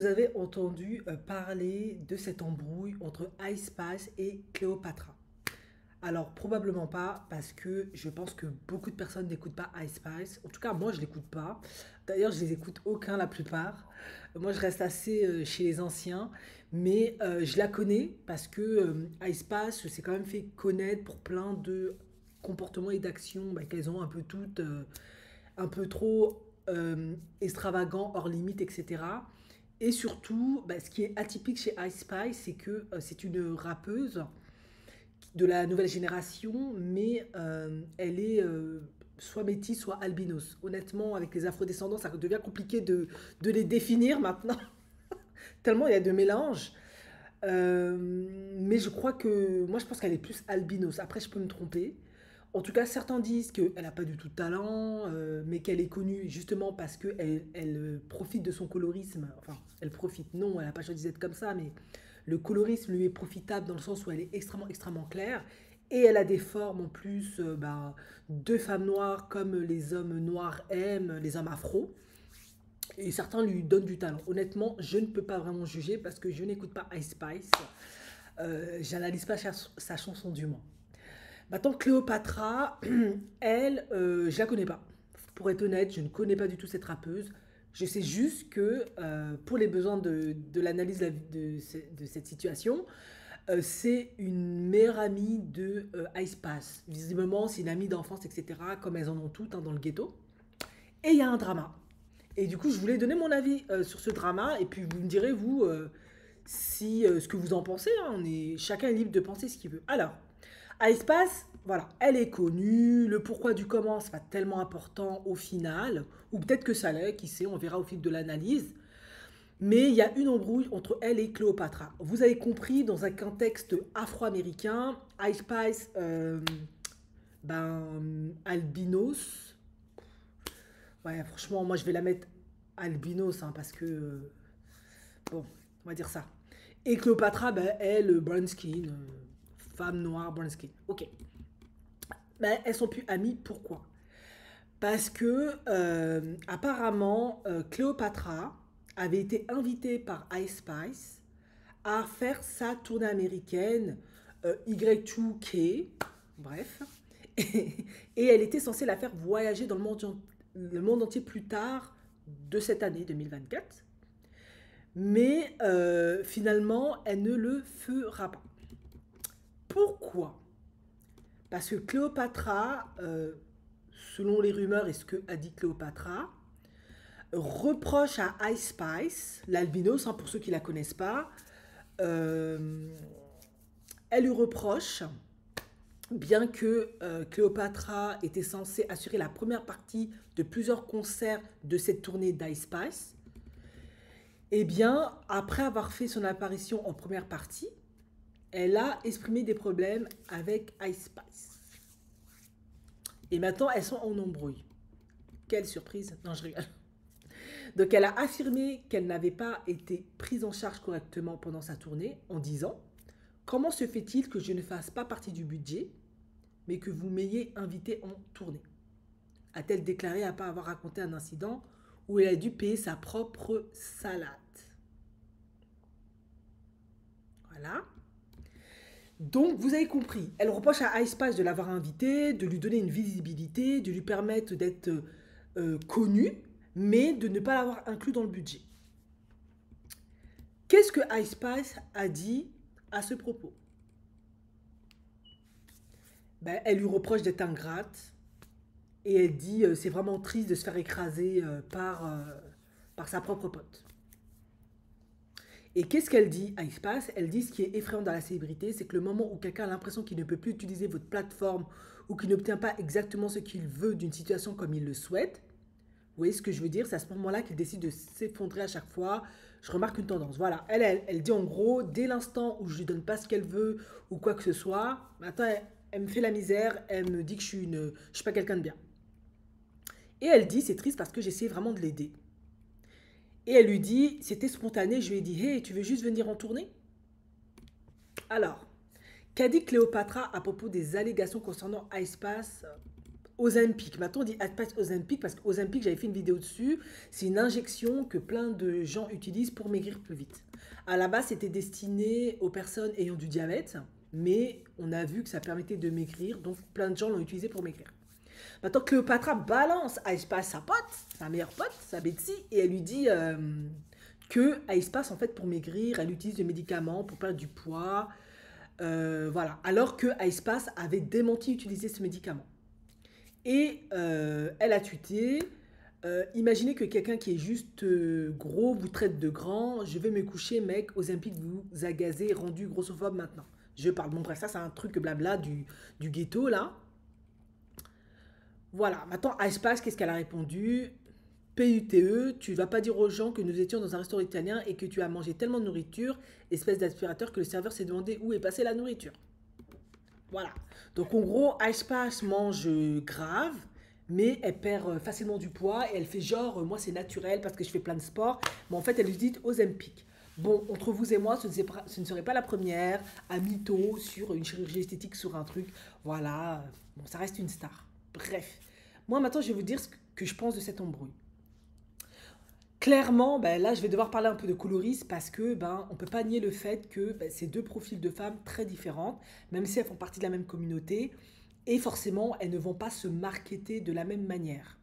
Vous avez entendu parler de cette embrouille entre Ice Spice et Cléopatra. Alors, probablement pas, parce que je pense que beaucoup de personnes n'écoutent pas Ice Spice. En tout cas, moi, je l'écoute pas. D'ailleurs, je les écoute aucun, la plupart. Moi, je reste assez chez les anciens. Mais je la connais parce que Ice Spice s'est quand même fait connaître pour plein de comportements et d'actions bah, qu'elles ont un peu toutes, un peu trop extravagants, hors limite, etc. Et surtout, bah, ce qui est atypique chez Ice Spice, c'est que c'est une rappeuse de la nouvelle génération, mais elle est soit métisse, soit albinos. Honnêtement, avec les afrodescendants, ça devient compliqué de les définir maintenant, tellement il y a de mélanges. Mais je crois que, moi je pense qu'elle est plus albinos. Après, je peux me tromper. En tout cas, certains disent qu'elle n'a pas du tout de talent, mais qu'elle est connue justement parce qu'elle profite de son colorisme. Enfin, elle profite, non, elle n'a pas choisi d'être comme ça, mais le colorisme lui est profitable dans le sens où elle est extrêmement, extrêmement claire. Et elle a des formes en plus bah, de femmes noires comme les hommes noirs aiment, les hommes afro. Et certains lui donnent du talent. Honnêtement, je ne peux pas vraiment juger parce que je n'écoute pas Ice Spice. J'analyse pas sa chanson du moins. Maintenant, Cléopatra, elle, je la connais pas. Pour être honnête, je ne connais pas du tout cette rappeuse. Je sais juste que pour les besoins de l'analyse de cette situation, c'est une meilleure amie de Ice Spice. Visiblement, c'est une amie d'enfance, etc., comme elles en ont toutes hein, dans le ghetto. Et il y a un drama. Et du coup, je voulais donner mon avis sur ce drama, et puis vous me direz, vous, si ce que vous en pensez. Hein. Chacun est libre de penser ce qu'il veut. Alors, Ice Spice, voilà, elle est connue, le pourquoi du comment, c'est pas tellement important au final, ou peut-être que ça l'est, qui sait, on verra au fil de l'analyse. Mais il y a une embrouille entre elle et Cléopatra. Vous avez compris, dans un contexte afro-américain, Ice Spice, albinos. Ouais, franchement, moi je vais la mettre albinos, hein, parce que, bon, on va dire ça. Et Cléopatra, ben, elle, brown skin, femme noire, brown skin. Ok. Ben, elles sont plus amies, pourquoi? Parce que apparemment, Cléopatra avait été invitée par Ice Spice à faire sa tournée américaine Y2K, bref. Et elle était censée la faire voyager dans le monde entier plus tard de cette année 2024. Mais finalement, elle ne le fera pas. Pourquoi? Parce que Cléopatra, selon les rumeurs et ce que a dit Cléopatra, reproche à Ice Spice, l'albinos, hein, pour ceux qui ne la connaissent pas, euh, elle lui reproche, bien que Cléopatra était censée assurer la première partie de plusieurs concerts de cette tournée d'Ice Spice, eh bien, après avoir fait son apparition en première partie, elle a exprimé des problèmes avec Ice Spice. Et maintenant, elles sont en embrouille. Quelle surprise! Non, je rigole. Donc, elle a affirmé qu'elle n'avait pas été prise en charge correctement pendant sa tournée en disant: comment se fait-il que je ne fasse pas partie du budget, mais que vous m'ayez invité en tournée? A-t-elle déclaré après avoir raconté un incident où elle a dû payer sa propre salade. Voilà. Donc, vous avez compris, elle reproche à Ice Spice de l'avoir invité, de lui donner une visibilité, de lui permettre d'être connue, mais de ne pas l'avoir inclus dans le budget. Qu'est-ce que Ice Spice a dit à ce propos? Ben, elle lui reproche d'être ingrate et elle dit c'est vraiment triste de se faire écraser par sa propre pote. Et qu'est-ce qu'elle dit à Ice Spice? Elle dit ce qui est effrayant dans la célébrité, c'est que le moment où quelqu'un a l'impression qu'il ne peut plus utiliser votre plateforme ou qu'il n'obtient pas exactement ce qu'il veut d'une situation comme il le souhaite, vous voyez ce que je veux dire? C'est à ce moment-là qu'il décide de s'effondrer à chaque fois. Je remarque une tendance. Voilà, elle dit en gros, dès l'instant où je lui donne pas ce qu'elle veut ou quoi que ce soit, maintenant elle me fait la misère, elle me dit que je suis pas quelqu'un de bien. Et elle dit, c'est triste parce que j'essaie vraiment de l'aider. Et elle lui dit, c'était spontané, je lui ai dit, hey, tu veux juste venir en tournée? Alors, qu'a dit Cléopatra à propos des allégations concernant Ice Spice? Ozempic. Maintenant, on dit Ice Spice Ozempic parce qu'Ozempic, j'avais fait une vidéo dessus. C'est une injection que plein de gens utilisent pour maigrir plus vite. À la base, c'était destiné aux personnes ayant du diabète, mais on a vu que ça permettait de maigrir, donc plein de gens l'ont utilisé pour maigrir. Maintenant, Cléopatra balance Ice Spice sa pote, sa meilleure pote, sa Betsy, et elle lui dit que Ice Spice, en fait, pour maigrir, elle utilise des médicaments pour perdre du poids. Voilà. Alors que Ice Spice avait démenti utiliser ce médicament. Et elle a tweeté imaginez que quelqu'un qui est juste gros vous traite de grand. Je vais me coucher, mec. Ozempic vous a gazé, rendu grossophobe maintenant. Je parle. Bon, bref, ça, c'est un truc blabla du ghetto, là. Voilà. Maintenant, Ice Spice, qu'est-ce qu'elle a répondu? PUTE, tu vas pas dire aux gens que nous étions dans un restaurant italien et que tu as mangé tellement de nourriture, espèce d'aspirateur, que le serveur s'est demandé où est passée la nourriture. Voilà. Donc en gros, Ice Spice mange grave, mais elle perd facilement du poids et elle fait genre, moi c'est naturel parce que je fais plein de sport, mais en fait elle utilise Ozempic. Bon, entre vous et moi, ce ne serait pas la première à mytho sur une chirurgie esthétique, sur un truc. Voilà, bon, ça reste une star. Bref, moi maintenant je vais vous dire ce que je pense de cette embrouille. Clairement, ben là, je vais devoir parler un peu de colorisme parce que on peut pas nier le fait que c'est deux profils de femmes très différentes, même si elles font partie de la même communauté, et forcément, elles ne vont pas se marketer de la même manière.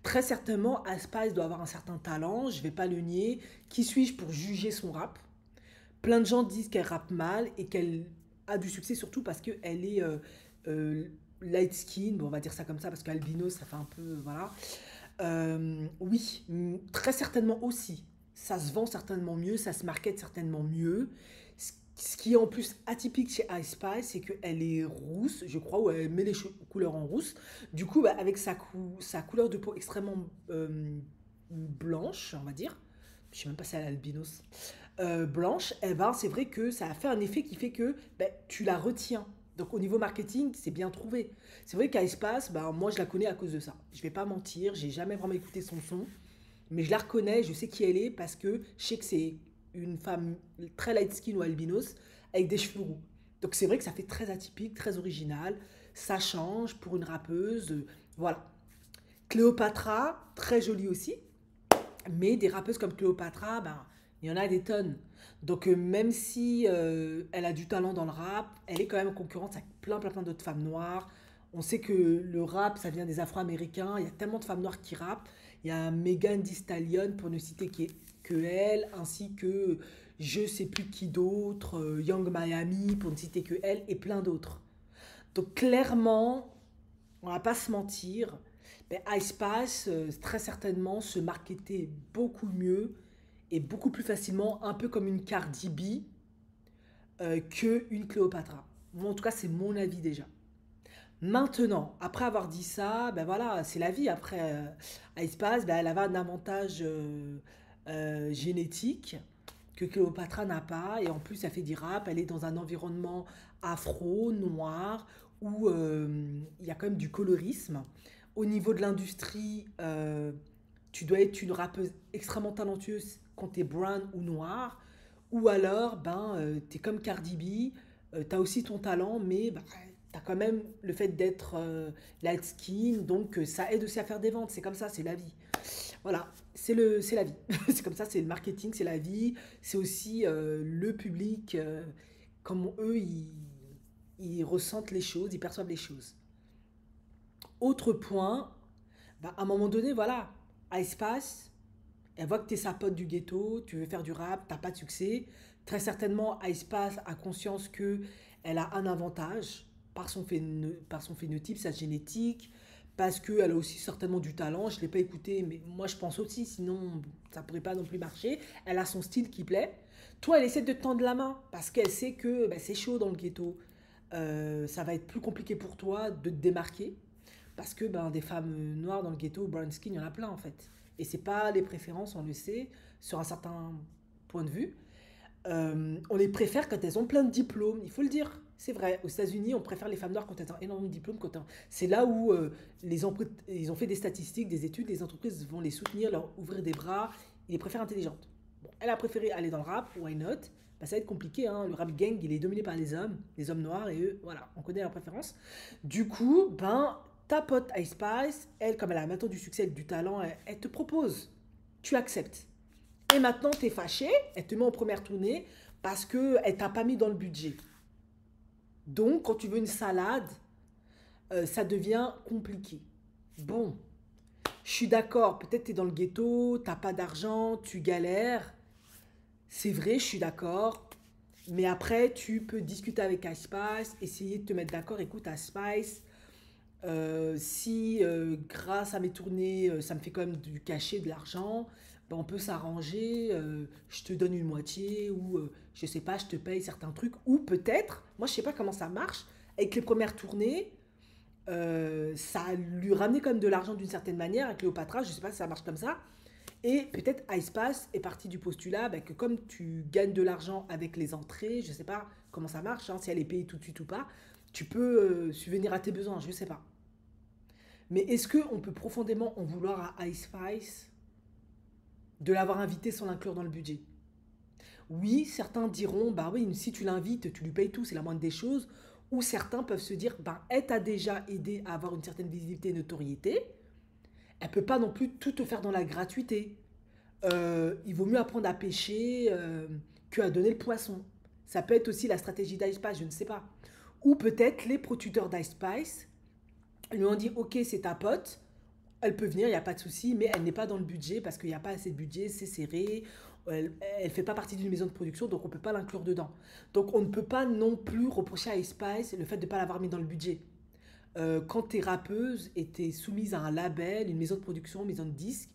Très certainement, Aspice doit avoir un certain talent, je vais pas le nier. Qui suis-je pour juger son rap? Plein de gens disent qu'elle rappe mal et qu'elle a du succès surtout parce qu'elle est light skin, bon, on va dire ça comme ça parce qu'albino, ça fait un peu, voilà. Oui, très certainement aussi. Ça se vend certainement mieux, ça se market certainement mieux. Ce qui est en plus atypique chez Ice Spice, c'est qu'elle est rousse, je crois, ou elle met les couleurs en rousse. Du coup, avec sa couleur de peau extrêmement blanche, on va dire, je sais même pas si elle est albinos, blanche, eh ben, c'est vrai que ça a fait un effet qui fait que tu la retiens. Donc au niveau marketing, c'est bien trouvé. C'est vrai qu'Aespace, moi je la connais à cause de ça. Je vais pas mentir, j'ai jamais vraiment écouté son son, mais je la reconnais, je sais qui elle est parce que je sais que c'est une femme très light skin ou albinos avec des cheveux roux. Donc c'est vrai que ça fait très atypique, très original, ça change pour une rappeuse, voilà. Cléopatra, très jolie aussi, mais des rappeuses comme Cléopatra, il y en a des tonnes. Donc même si elle a du talent dans le rap, elle est quand même en concurrence avec plein d'autres femmes noires. On sait que le rap, ça vient des Afro-Américains. Il y a tellement de femmes noires qui rappent. Il y a Megan Thee Stallion, pour ne citer que elle, ainsi que je sais plus qui d'autre, Young Miami, pour ne citer que elle, et plein d'autres. Donc clairement, on va pas se mentir, mais Ice Spice, très certainement, se marketait beaucoup mieux et beaucoup plus facilement, un peu comme une Cardi B qu'une Cléopatra. Moi, en tout cas, c'est mon avis déjà. Maintenant, après avoir dit ça, voilà, c'est la vie. Après, Ice Spice, elle avait un avantage génétique que Cléopatra n'a pas. Et en plus, elle fait du rap, elle est dans un environnement afro, noir, où il y a quand même du colorisme. Au niveau de l'industrie, tu dois être une rappeuse extrêmement talentueuse quand tu es brown ou noir. Ou alors, tu es comme Cardi B, tu as aussi ton talent, mais tu as quand même le fait d'être light skin, donc ça aide aussi à faire des ventes. C'est comme ça, c'est la vie. Voilà, c'est la vie. C'est comme ça, c'est le marketing, c'est la vie. C'est aussi le public, comment eux, ils ressentent les choses, ils perçoivent les choses. Autre point, à un moment donné, voilà, Ice Spice, elle voit que tu es sa pote du ghetto, tu veux faire du rap, t'as pas de succès. Très certainement, Ice Spice a conscience que elle a un avantage par son phénotype, sa génétique, parce qu'elle a aussi certainement du talent. Je ne l'ai pas écouté, mais moi je pense aussi, sinon ça pourrait pas non plus marcher. Elle a son style qui plaît. Toi, elle essaie de te tendre la main parce qu'elle sait que c'est chaud dans le ghetto. Ça va être plus compliqué pour toi de te démarquer parce que des femmes noires dans le ghetto, brown skin, il y en a plein en fait. Et c'est pas les préférences, on le sait, sur un certain point de vue. On les préfère quand elles ont plein de diplômes, il faut le dire. C'est vrai, aux États-Unis, on préfère les femmes noires quand elles ont énormément de diplômes. C'est là où ils ont fait des statistiques, des études, les entreprises vont les soutenir, leur ouvrir des bras, ils les préfèrent intelligentes. Bon, elle a préféré aller dans le rap, why not? Ça va être compliqué, hein. Le rap gang, il est dominé par les hommes noirs, et eux, voilà, on connaît leurs préférences. Du coup, ta pote Ice Spice, elle, comme elle a maintenant du succès, du talent, elle te propose. Tu acceptes. Et maintenant, tu es fâché, elle te met en première tournée parce qu'elle t'a pas mis dans le budget. Donc, quand tu veux une salade, ça devient compliqué. Bon, je suis d'accord, peut-être tu es dans le ghetto, t'as pas d'argent, tu galères. C'est vrai, je suis d'accord. Mais après, tu peux discuter avec Ice Spice, essayer de te mettre d'accord. Écoute, Ice Spice, si grâce à mes tournées, ça me fait quand même du cachet, de l'argent, ben, on peut s'arranger. Je te donne une moitié ou je sais pas, je te paye certains trucs. Ou peut-être, moi je sais pas comment ça marche, avec les premières tournées, ça lui ramenait quand même de l'argent d'une certaine manière avec Cléopatra. Je sais pas si ça marche comme ça. Et peut-être Ice Spice est parti du postulat bah, que comme tu gagnes de l'argent avec les entrées, je ne sais pas comment ça marche, hein, si elle est payée tout de suite ou pas, tu peux subvenir à tes besoins, je ne sais pas. Mais est-ce qu'on peut profondément en vouloir à Ice Spice de l'avoir invité sans l'inclure dans le budget? Oui, certains diront, bah oui, si tu l'invites, tu lui payes tout, c'est la moindre des choses. Ou certains peuvent se dire, bah, elle t'a déjà aidé à avoir une certaine visibilité et notoriété, elle peut pas non plus tout te faire dans la gratuité. Il vaut mieux apprendre à pêcher que à donner le poisson. Ça peut être aussi la stratégie d'Ice Spice, je ne sais pas. Ou peut-être les producteurs d'Ice Spice lui ont dit ok, c'est ta pote, elle peut venir, il n'y a pas de souci, mais elle n'est pas dans le budget parce qu'il n'y a pas assez de budget, c'est serré, elle ne fait pas partie d'une maison de production, donc on ne peut pas l'inclure dedans. Donc on ne peut pas non plus reprocher à Ice Spice le fait de ne pas l'avoir mis dans le budget. Quand tu es rappeuse et tu es soumise à un label, une maison de production, une maison de disques,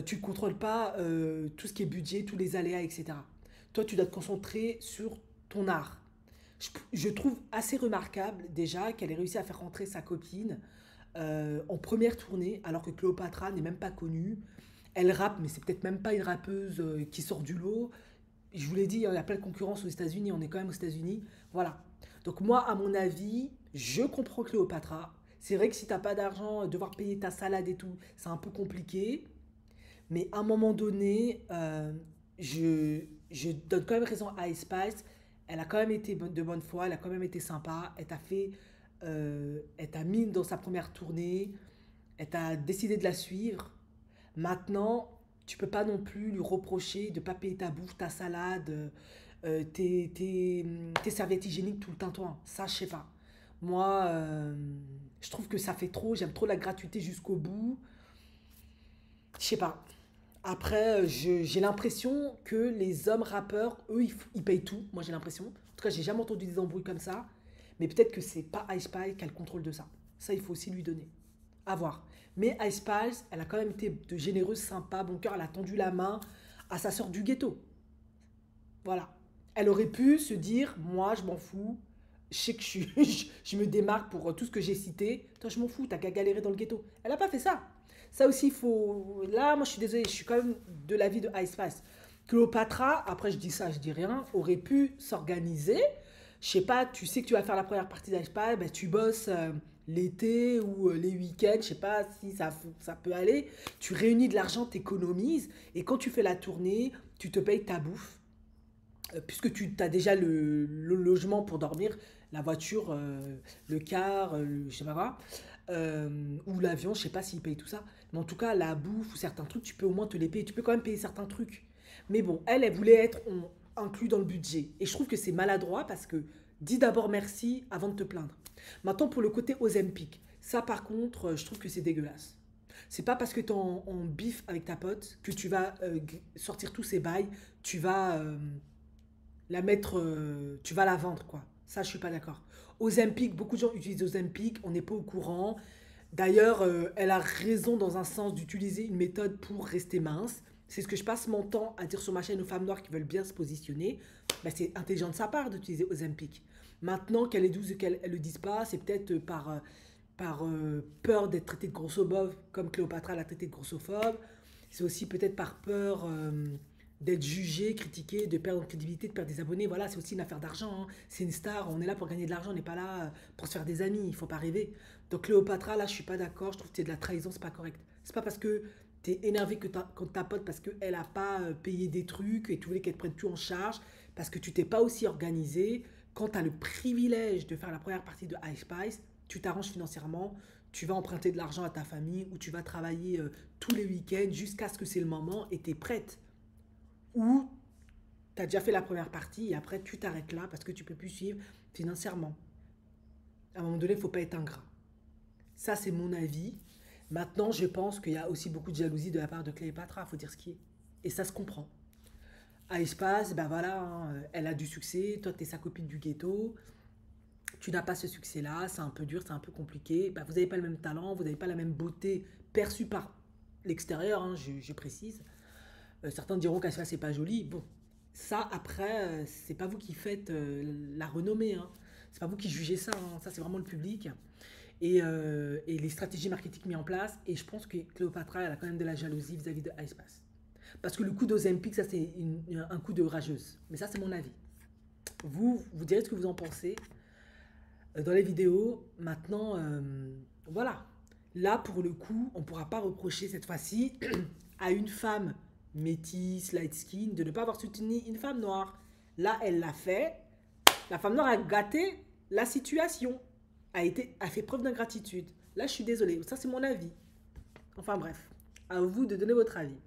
tu ne contrôles pas tout ce qui est budget, tous les aléas, etc. Toi, tu dois te concentrer sur ton art. Je trouve assez remarquable déjà qu'elle ait réussi à faire rentrer sa copine en première tournée, alors que Cléopatra n'est même pas connue. Elle rappe, mais c'est peut-être même pas une rappeuse qui sort du lot. Je vous l'ai dit, il y a plein de concurrence aux États-Unis, on est quand même aux États-Unis. Voilà. Donc moi, à mon avis, je comprends Cléopatra. C'est vrai que si t'as pas d'argent, devoir payer ta salade et tout, c'est un peu compliqué. Mais à un moment donné, je donne quand même raison à Ice Spice. Elle a quand même été de bonne foi, elle a quand même été sympa. Elle t'a mis dans sa première tournée, elle t'a décidé de la suivre. Maintenant, tu peux pas non plus lui reprocher de pas payer ta bouffe, ta salade, tes serviettes hygiéniques tout le tintouin. Ça, je sais pas. Moi, je trouve que ça fait trop. J'aime trop la gratuité jusqu'au bout. Je sais pas. Après, j'ai l'impression que les hommes rappeurs, eux, ils payent tout. Moi, j'ai l'impression. En tout cas, j'ai jamais entendu des embrouilles comme ça. Mais peut-être que c'est pas Ice Spice qui a le contrôle de ça. Ça, il faut aussi lui donner. À voir. Mais Ice Spice, elle a quand même été de généreuse, sympa, bon cœur. Elle a tendu la main à sa sœur du ghetto. Voilà. Elle aurait pu se dire, moi, je m'en fous. Je sais que je me démarque pour tout ce que j'ai cité. Toi, je m'en fous, t'as qu'à galérer dans le ghetto. Elle n'a pas fait ça. Ça aussi, il faut. Là, moi, je suis désolée, je suis quand même de l'avis de Ice Spice. Cléopatra, après, je dis ça, je dis rien, aurait pu s'organiser. Je sais pas, tu sais que tu vas faire la première partie d'Ice Spice, ben, tu bosses l'été ou les week-ends, je sais pas si ça peut aller. Tu réunis de l'argent, t'économises, et quand tu fais la tournée, tu te payes ta bouffe puisque tu as déjà le logement pour dormir, la voiture, le car, je sais pas quoi, ou l'avion, je sais pas s'ils payent tout ça, mais en tout cas, la bouffe ou certains trucs, tu peux au moins te les payer, tu peux quand même payer certains trucs. Mais bon, elle voulait être inclus dans le budget. Et je trouve que c'est maladroit parce que dis d'abord merci avant de te plaindre. Maintenant, pour le côté Ozempic, ça par contre, je trouve que c'est dégueulasse. C'est pas parce que tu es en bif avec ta pote que tu vas sortir tous ces bails, tu vas la mettre, tu vas la vendre, quoi. Ça, je suis pas d'accord. Ozempic, beaucoup de gens utilisent Ozempic, on n'est pas au courant. D'ailleurs, elle a raison dans un sens d'utiliser une méthode pour rester mince. C'est ce que je passe mon temps à dire sur ma chaîne aux femmes noires qui veulent bien se positionner. Ben, c'est intelligent de sa part d'utiliser Ozempic. Maintenant qu'elle est douce et qu'elle ne le dise pas, c'est peut-être par peur d'être traitée de grossophobe, comme Cléopatra l'a traité de grossophobe. C'est aussi peut-être par peur d'être jugé, critiqué, de perdre en crédibilité, de perdre des abonnés. Voilà, c'est aussi une affaire d'argent, hein. C'est une star, on est là pour gagner de l'argent, on n'est pas là pour se faire des amis, il ne faut pas rêver. Donc Cléopatra, là, je suis pas d'accord, je trouve que c'est de la trahison, c'est pas correct. C'est pas parce que tu es énervé contre ta pote parce qu'elle a pas payé des trucs et tu voulais qu'elle prenne tout en charge, parce que tu t'es pas aussi organisé. Quand tu as le privilège de faire la première partie de Ice Spice, tu t'arranges financièrement, tu vas emprunter de l'argent à ta famille ou tu vas travailler tous les week-ends jusqu'à ce que c'est le moment et tu es prête. Ou tu as déjà fait la première partie et après tu t'arrêtes là parce que tu peux plus suivre financièrement. À un moment donné, il ne faut pas être ingrat. Ça, c'est mon avis. Maintenant, je pense qu'il y a aussi beaucoup de jalousie de la part de Cléopâtre, il faut dire ce qui est. Et ça se comprend. À Espace, ben voilà, hein, elle a du succès, toi, tu es sa copine du ghetto, tu n'as pas ce succès-là, c'est un peu dur, c'est un peu compliqué. Ben, vous n'avez pas le même talent, vous n'avez pas la même beauté perçue par l'extérieur, hein, je précise. Certains diront qu'Aïspa, c'est pas joli. Bon, ça, après, c'est pas vous qui faites la renommée. Hein. C'est pas vous qui jugez ça. Hein. Ça, c'est vraiment le public. Et les stratégies marketing mises en place. Et je pense que Cléopâtra, elle a quand même de la jalousie vis-à-vis de Icepass. Parce que le coup d'Ozempic, ça, c'est un coup de rageuse. Mais ça, c'est mon avis. Vous direz ce que vous en pensez dans les vidéos. Maintenant, voilà. Là, pour le coup, on ne pourra pas reprocher cette fois-ci à une femme métisse, light skin, de ne pas avoir soutenu une femme noire. Là, elle l'a fait. La femme noire a gâté la situation, a fait preuve d'ingratitude. Là, je suis désolée. Ça, c'est mon avis. Enfin bref, à vous de donner votre avis.